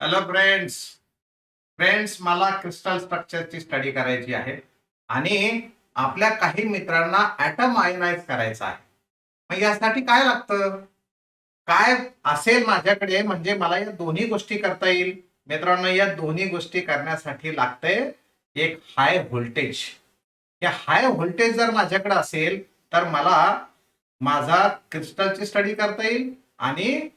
Hello friends. मला crystal स्ट्रक्चरची study करायची आहे आणि आपल्या काही मित्रांना ॲटम आयनाइज करायचा आहे. मग यासाठी काय लागतं? काय असेल माझ्याकडे म्हणजे मला या दोन्ही गोष्टी करता येईल? मित्रांनो, या दोन्ही गोष्टी करण्यासाठी लागतंय एक हाय व्होल्टेज. या हाय व्होल्टेज जर माझ्याकडे असेल तर मला माझा क्रिस्टलची स्टडी करता येईल आणि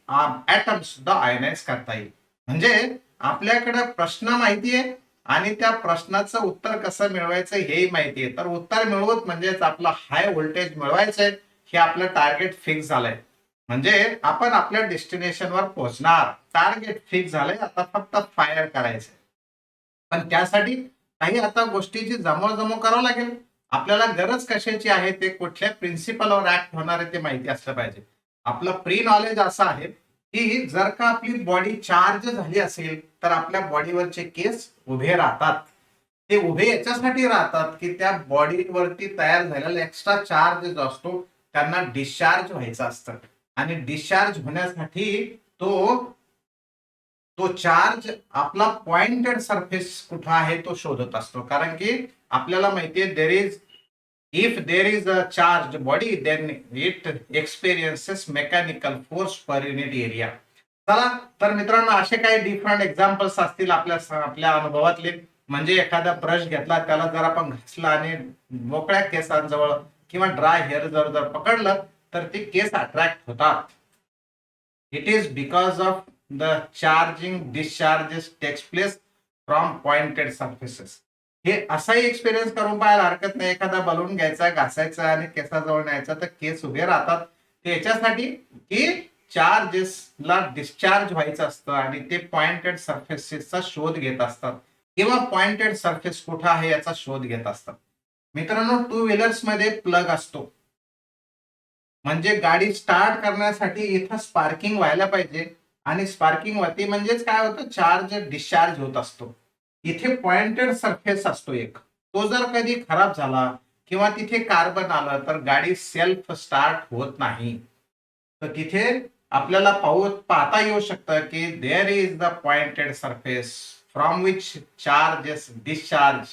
ॲटम सुद्धा आयनाइज करता येईल. म्हणजे आपल्याकडे प्रश्न माहिती आहे आणि त्या प्रश्नाचं उत्तर कसं मिळवायचं हेही माहिती आहे. तर उत्तर मिळवत म्हणजेच आपलं हाय व्होल्टेज मिळवायचंय, हे आपलं टार्गेट फिक्स झालंय. म्हणजे आपण आपल्या डेस्टिनेशनवर पोहोचणार. टार्गेट फिक्स झालंय, आता फक्त फायर करायचंय. पण त्यासाठी काही आता गोष्टीची जमवाजमव करावं लागेल. आपल्याला गरज कशाची आहे, ते कुठल्या प्रिन्सिपलवर ऍक्ट होणार आहे ते माहिती असलं पाहिजे. आपलं प्री नॉलेज असं आहे की जर का आपली बॉडी चार्ज झाली असेल तर आपल्या बॉडीवरचे केस उभे राहतात. ते उभे याच्यासाठी राहतात की त्या बॉडीवरती तयार झालेला एक्स्ट्रा चार्ज जो असतो त्यांना डिस्चार्ज व्हायचं असतं आणि डिस्चार्ज होण्यासाठी तो तो चार्ज आपला पॉइंटेड सरफेस कुठं आहे तो शोधत असतो. कारण की आपल्याला माहितीये there is if there is a charge body then it experiences mechanical force per unit area. चला, तर मित्रांनो, असे काही डिफरंट एक्झाम्पल्स असतील आपल्या आपल्या अनुभवातले. म्हणजे एखादा ब्रश घेतला, त्याला जर आपण घासला आणि मोकळ्या केसांजवळ किंवा ड्राय हेअर जर पकडलं तर ते केस अट्रॅक्ट होतात. It is because of the charging discharges takes place from pointed surfaces. हे असाही एक्सपिरियन्स करून पाहायला हरकत नाही. एखादा बलून घ्यायचा, घासायचा आणि केसाजवळ न्यायचा तर केस उभे राहतात. ते याच्यासाठी की चार्जेसला डिस्चार्ज व्हायचं असतं आणि ते पॉइंटेड सरफेसेसचा शोध घेत असतात किंवा पॉइंटेड सरफेस कुठं आहे याचा शोध घेत असतात. मित्रांनो, टू व्हीलर्स मध्ये प्लग असतो. म्हणजे गाडी स्टार्ट करण्यासाठी इथं स्पार्किंग व्हायला पाहिजे आणि स्पार्किंग होती म्हणजेच काय होतं, चार्ज डिस्चार्ज होत असतो. इथे पॉइंटेड सरफेस असतो एक. तो जर कधी खराब झाला किंवा तिथे कार्बन आलं तर गाडी सेल्फ स्टार्ट होत नाही. तर तिथे आपल्याला पाहता येऊ शकतं की there is the pointed surface from which charges discharge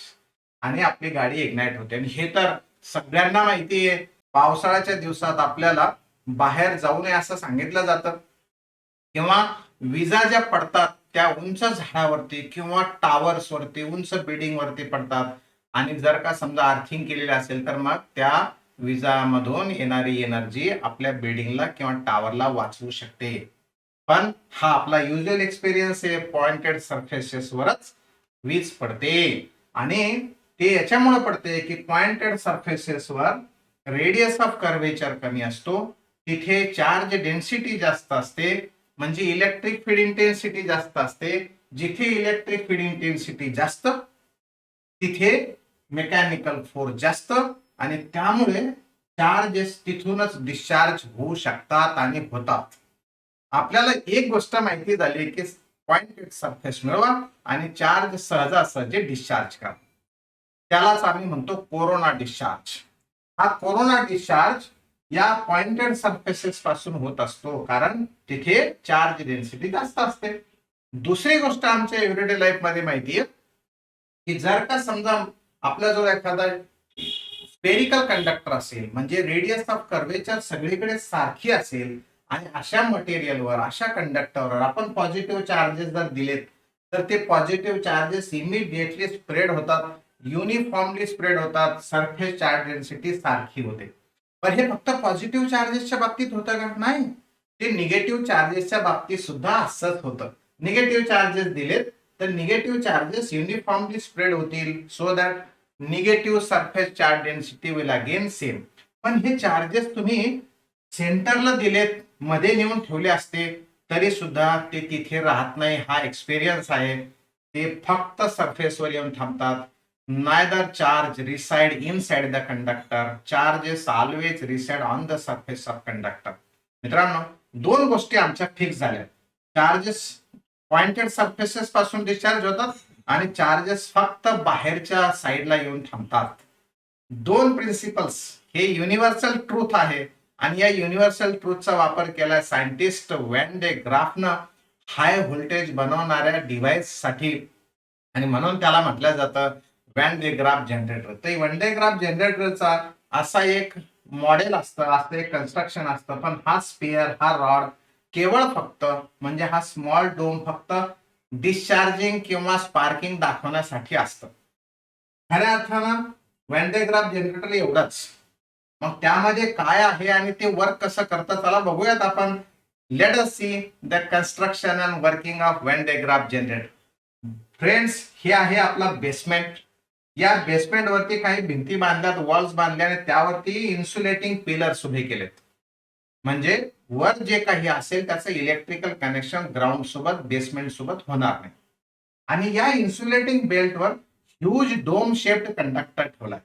आणि आपली गाडी इग्नाइट होते. आणि हे तर सगळ्यांना माहिती आहे. पावसाळ्याच्या दिवसात आपल्याला बाहेर जाऊ नये असं सांगितलं जातं किंवा विजा ज्या पडतात त्या उंच झाडावरती किंवा टावर्स वरती, उंच बिल्डिंग वरती पडतात आणि जर का समजा अर्थिंग केलेली असेल तर मग त्या विजामधून येणारी एनर्जी आपल्या बिल्डिंगला किंवा टावरला वाचवू शकते. पण हा आपला युजल एक्सपिरियन्स आहे, पॉइंटेड सरफेसेसवरच वीज पडते आणि ते याच्यामुळे पडते की पॉइंटेड सरफेसेसवर रेडियस ऑफ कर्वेचर कमी असतो, तिथे चार्ज डेन्सिटी जास्त असते, म्हणजे इलेक्ट्रिक फील्ड इंटेन्सिटी जास्त असते. जिथे इलेक्ट्रिक फील्ड इंटेन्सिटी जास्त तिथे मेकॅनिकल फोर्स जास्त आणि त्यामुळे चार्जेस तिथूनच डिस्चार्ज होऊ शकतात आणि होतात. आपल्याला एक गोष्ट माहिती झाली की पॉइंटेड सरफेस मिळवा आणि चार्ज सहजासहजी डिस्चार्ज करा. त्यालाच आम्ही म्हणतो कोरोना डिस्चार्ज. हा कोरोना डिस्चार्ज या पॉइंटेड सरफेसेस पासून होत असतो कारण तिथे चार्ज डेन्सिटी जास्त असते. दुसरी गोष्ट आमच्या एव्हरीडे लाईफ मध्ये माहिती आहे की जर का समजा आपला जो एखादा स्पेरिकल कंडक्टर असेल, म्हणजे रेडियस ऑफ कर्वेचर सगळीकडे सारखी असेल आणि अशा मटेरियलवर, अशा कंडक्टरवर आपण पॉझिटिव्ह चार्जेस जर दिलेत तर ते पॉझिटिव्ह चार्जेस इमिडिएटली स्प्रेड होतात, युनिफॉर्मली स्प्रेड होतात, सरफेस चार्ज डेन्सिटी सारखी होते. पण हे फक्त पॉझिटिव्ह चार्जेसच्या बाबतीत होतं का? नाही, ते निगेटिव्ह चार्जेसच्या बाबतीत सुद्धा असंच होतं. निगेटिव्ह चार्जेस दिलेत तर निगेटिव्ह चार्जेस युनिफॉर्मली स्प्रेड होतील, so that negative surface charge density will again same. पण हे चार्जेस तुम्ही सेंटरला दिलेत, मध्ये नेऊन ठेवले असते तरी सुद्धा ते तिथे राहत नाही. हा एक्सपिरियन्स आहे. ते फक्त सरफेसवर येऊन थांबतात. Neither charge reside inside the conductor, charges always reside on the surface of conductor. मित्रांनो, दोन गोष्टी आमच्या फिक्स झाल्या. चार्जेस पॉइंटेड सरफेसेस पासून डिस्चार्ज होतात आणि चार्जेस फक्त बाहेरच्या साईडला येऊन थांबतात. दोन प्रिन्सिपल्स, हे युनिव्हर्सल ट्रूथ आहे आणि या युनिव्हर्सल ट्रूथचा वापर केलाय सायंटिस्ट वॅन डे ग्राफनं हाय व्होल्टेज बनवणाऱ्या डिव्हाइस साठी, आणि म्हणून त्याला म्हटलं जातं व्हॅन डे ग्राफ जनरेटर. तर व्हॅन डे ग्राफ जनरेटरचा असा एक मॉडेल असतं, असं एक कन्स्ट्रक्शन असतं. पण हा स्पिअर, हा रॉड केवळ फक्त म्हणजे हा स्मॉल डोम फक्त डिस्चार्जिंग किंवा स्पार्किंग दाखवण्यासाठी असतं. खऱ्या अर्थानं व्हॅन डे ग्राफ जनरेटर एवढंच. मग त्यामध्ये काय आहे आणि ते वर्क कसं करतं चला बघूयात आपण. Let us see the construction and working of Van de Graaff generator. Friends, हे आहे आपला बेसमेंट. या बेसमेंट वरती काही भिंती बांधल्यात, वॉल्स बांधल्या आणि त्यावरती इन्सुलेटिंग पिलर्स उभे केलेत. म्हणजे वर जे काही असेल त्याचं इलेक्ट्रिकल कनेक्शन ग्राउंड सोबत, बेसमेंट सोबत होणार नाही. आणि या इन्सुलेटिंग बेल्टवर ह्यूज डोम शेप्ड कंडक्टर ठेवलाय.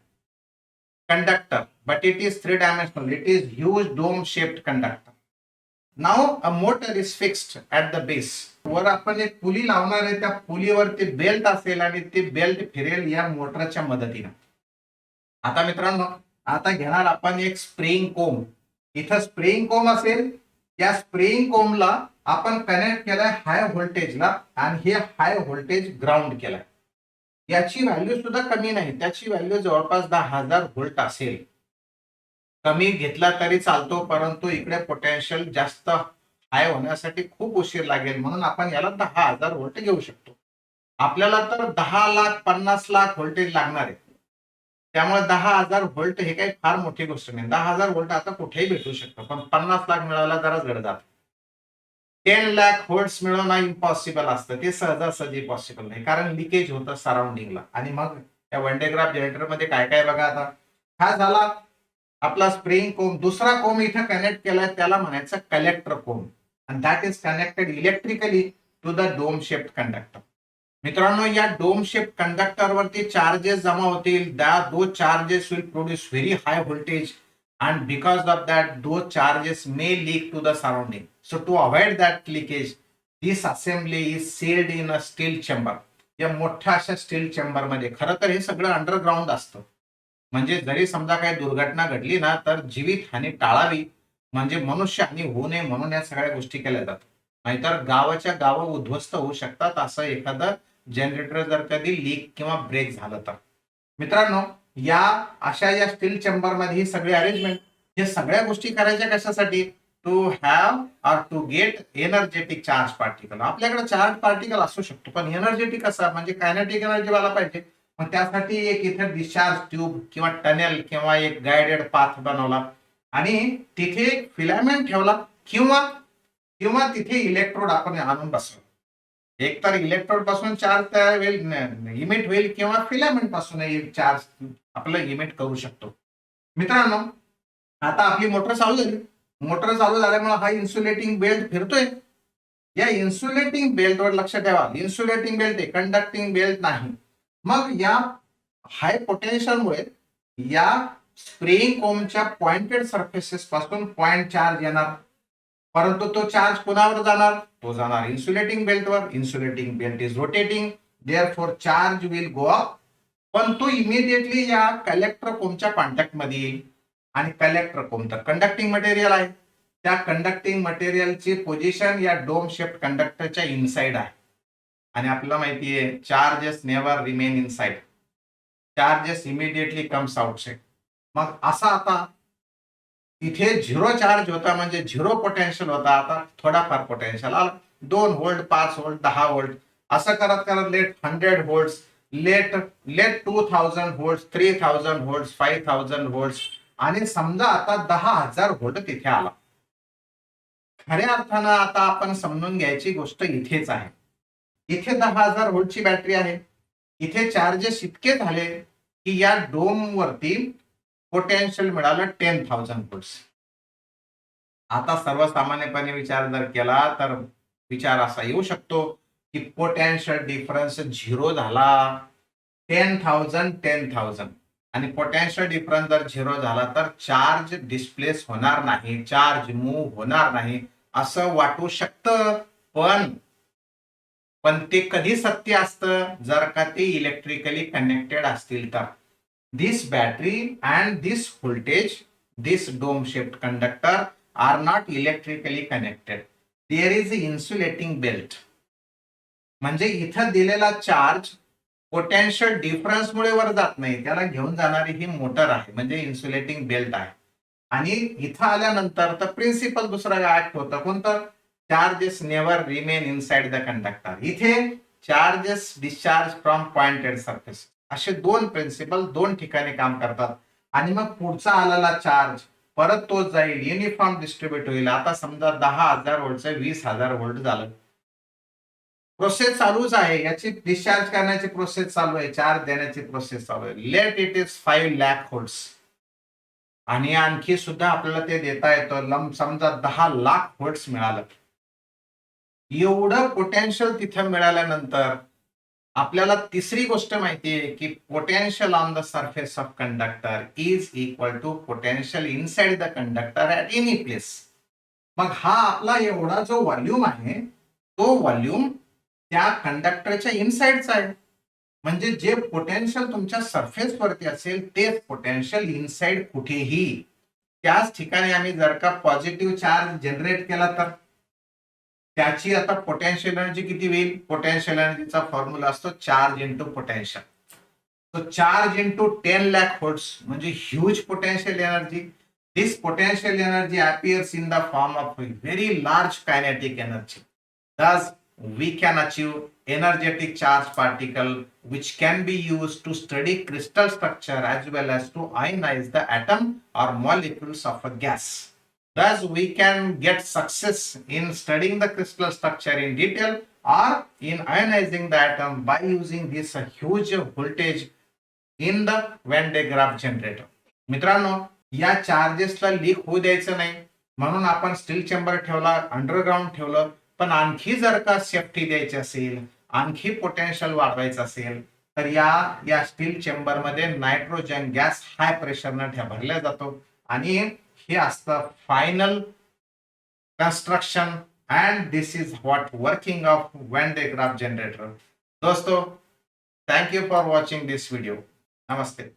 Conductor, but it is three dimensional. It is huge dome shaped conductor. Now a motor is fixed at the base. वर आपण एक पुली लावणार आहे, त्या पुलीवर ते बेल्ट असेल आणि ते बेल्ट फिरेल या मोटरच्या मदतीने. आता मित्रांनो, आता घेणार आपण एक स्प्रेइंग कोम. इथं स्प्रेइंग कोम असेल. या स्प्रेइंग कोमला आपण कनेक्ट केलाय हाय व्होल्टेजला आणि हे हाय व्होल्टेज ग्राउंड केलाय. याची व्हॅल्यू सुद्धा कमी नाही, त्याची व्हॅल्यू जवळपास 10,000 व्होल्ट असेल. कमी घेतला तरी चालतो, परंतु इकडे पोटेन्शियल जास्त हाय होण्यासाठी खूप उशीर लागेल, म्हणून आपण याला 10,000 व्होल्ट घेऊ शकतो. आपल्याला तर 10 लाख 50 लाख व्होल्टेज लागणार आहे. त्यामुळे 10,000 व्होल्ट हे काही फार मोठी गोष्ट नाही. 10,000 व्होल्ट आता कुठेही भेटू शकतं, पण 50 लाख मिळायला जरा जड जात. 10 लाख व्होल्ट्स मिळवणं इम्पॉसिबल असतं, ते सहजासहजी पॉसिबल नाही, कारण लिकेज होतं सराउंडिंगला. आणि मग या वन डे ग्राफ जनरेटर मध्ये काय काय बघा. आता हा झाला आपला स्प्रिंग कोम. दुसरा कोम इथं कनेक्ट केलाय, त्याला म्हणायचं कलेक्टर कोम, आणि that is connected electrically to the dome shaped conductor. मित्रांनो, या डोम शेप कंडक्टर वरती चार्जेस जमा होतील. Those charges will produce very high voltage, and because of that those charges may leak to the surrounding. So to avoid that leakage, this assembly is sealed in a steel chamber. या मोठ्या अशा steel chamber मध्ये. खरं तर हे सगळं underground असतं, म्हणजे जरी समजा काही दुर्घटना घडली ना, तर जीवित हानी टाळावी, म्हणजे मनुष्य हानी होऊ नये म्हणून या सगळ्या गोष्टी केल्या जातात. नाहीतर गावाच्या गावं उद्ध्वस्त होऊ शकतात, असं एखादं जनरेटर जर कधी लीक किंवा ब्रेक झालं तर. मित्रांनो, या अशा या स्टील चेंबर मध्ये ही सगळी अरेंजमेंट, हे सगळ्या गोष्टी करायच्या कशासाठी? To have or to get energetic charge particle. आपल्याकडे चार्ज पार्टिकल असू शकतो, पण एनर्जेटिक असा म्हणजे कायनेटिक एनर्जी वाला पाहिजे. मग त्यासाठी एक इथे डिस्चार्ज ट्यूब किंवा टनेल किंवा एक गायडेड पाथ बनवला आणि तिथे फिलामेंट ठेवला, किंवा किंवा तिथे इलेक्ट्रोड आपण आणून बसवलं. एक तर इलेक्ट्रोड पासून चार्ज तयार होईल, इमिट होईल, किंवा फिलामेंट पासून चार्ज आपलं इमिट करू शकतो. मित्रांनो, आता आपली मोटर चालू झाली. मोटर चालू झाल्यामुळे हा इन्सुलेटिंग बेल्ट फिरतोय. या इन्सुलेटिंग बेल्टवर लक्ष ठेवा, इन्सुलेटिंग बेल्ट आहे, कंडक्टिंग बेल्ट नाही. मग या हाय पोटेन्शियलमुळे या स्प्रेइंग कोमच्या पॉइंटेड सरफेसेस पासून पॉइंट चार्ज येणार, परंतु तो चार्ज कुणावर जाणार? तो जाणार इन्सुलेटिंग बेल्टवर. Insulating belt is rotating, therefore charge will go up. पण तो इमिडिएटली या कलेक्टर कोमच्या कॉन्टॅक्ट मध्ये येईल, आणि कलेक्टर कोम तर कंडक्टिंग मटेरियल आहे. त्या कंडक्टिंग मटेरियलची पोझिशन या डोम शेप्ड कंडक्टरच्या इनसाइड आहे. आणि आपल्याला माहिती आहे, charges never remain inside, charges immediately comes outside. मग असा आता इथे झिरो चार्ज होता, म्हणजे झिरो पोटेन्शियल होता. आता थोडाफार पोटेन्शियल आला, 2 व्होल्ट, 5 व्होल्ट, 10 व्होल्ट, असं करत करत let 100 volt, let let 2000 volt, 3000 volt, 5000 volt, आणि समजा आता 10,000 व्होल्ट तिथे आला. खऱ्या अर्थानं आता आपण समजून घ्यायची गोष्ट इथेच आहे. इथे 10,000 व्होल्टची बॅटरी आहे. इथे चार्जेस इतके झाले की या डोम वरती पोटेन्शियल मिळालं 10,000 व्होल्ट. आता सर्वसामान्यपणे विचार जर केला तर विचार असा येऊ शकतो की पोटेन्शियल डिफरन्स झिरो झाला. 10,000 10,000, आणि पोटेन्शियल डिफरन्स जर झिरो झाला तर चार्ज डिस्प्लेस होणार नाही, चार्ज मूव्ह होणार नाही असं वाटू शकतं. पण पण ते कधी सत्य असतं? जर का ते इलेक्ट्रिकली कनेक्टेड असतील तर. This battery and this voltage, this dome shaped conductor are not electrically connected. There is insulating belt. म्हणजे इथं दिलेला चार्ज पोटेन्शियल डिफरन्समुळे वर जात नाही, त्याला घेऊन जाणारी ही मोटर आहे, म्हणजे इन्सुलेटिंग बेल्ट आहे. आणि इथं आल्यानंतर तर प्रिन्सिपल दुसरं ऍक्ट होतं कोणतं, charges never remain inside the conductor. इथे charges discharge from pointed surface, असे दोन प्रिन्सिपल दोन ठिकाणी काम करतात. आणि मग पुढचा आलेला चार्ज परत तोच जाईल, युनिफॉर्म डिस्ट्रीब्युट होईल. आता समजा 10,000 व्होल्टचं 20,000 व्होल्ट झालं, प्रोसेस चालूच आहे, याची डिस्चार्ज करण्याची प्रोसेस चालू आहे, चार्ज देण्याची प्रोसेस चालू आहे. Let it is 5 lakh volts. आणि आणखी सुद्धा आपल्याला ते देता येतं, समजा 10 लाख व्होल्ट्स मिळालं. एवढं पोटेन्शियल तिथं मिळाल्यानंतर आपल्याला तिसरी गोष्ट माहिती आहे की potential on the surface of conductor is equal to potential inside the conductor at any place. मग हा आपला एवढा जो व्हॉल्यूम आहे, तो व्हॉल्यूम त्या कंडक्टरच्या इनसाइडचा आहे. म्हणजे जे पोटेन्शियल तुमच्या सरफेस वरती असेल तेच पोटेन्शियल इनसाइड कुठेही, त्याच ठिकाणी आम्ही जर का पॉझिटिव्ह चार्ज जनरेट केला तर त्याची आता पोटेन्शियल एनर्जी किती होईल, पोटेन्शियल एनर्जीचा फॉर्म्युला असतो चार्ज इंटू पोटेन्शियल. तो चार्ज इंटू 10 लाख व्होल्ट्स म्हणजे huge potential energy. This potential energy appears in the form of a very large kinetic energy. Thus, we can achieve energetic charged particle which can be used to study crystal structure as well as to ionize the atom or molecules of a gas. Thus, we can get success in studying the crystal structure in detail or in ionizing the atom by using this huge voltage in the Van de Graaff generator. मित्रांनो, या चार्जेसला leak होऊ द्यायचं नाही म्हणून आपण steel chamber ठेवला, underground ठेवलं. पण आणखी जर का सेफ्टी द्यायची असेल, आणखी पोटेन्शियल वाढवायचं असेल तर या स्टील चेंबर मध्ये नायट्रोजन गॅस हाय प्रेशरनं भरला जातो. आणि हे असतं final construction. And this is what working of Van de Graaff generator. दोस्तों, thank you for watching this video. Namaste.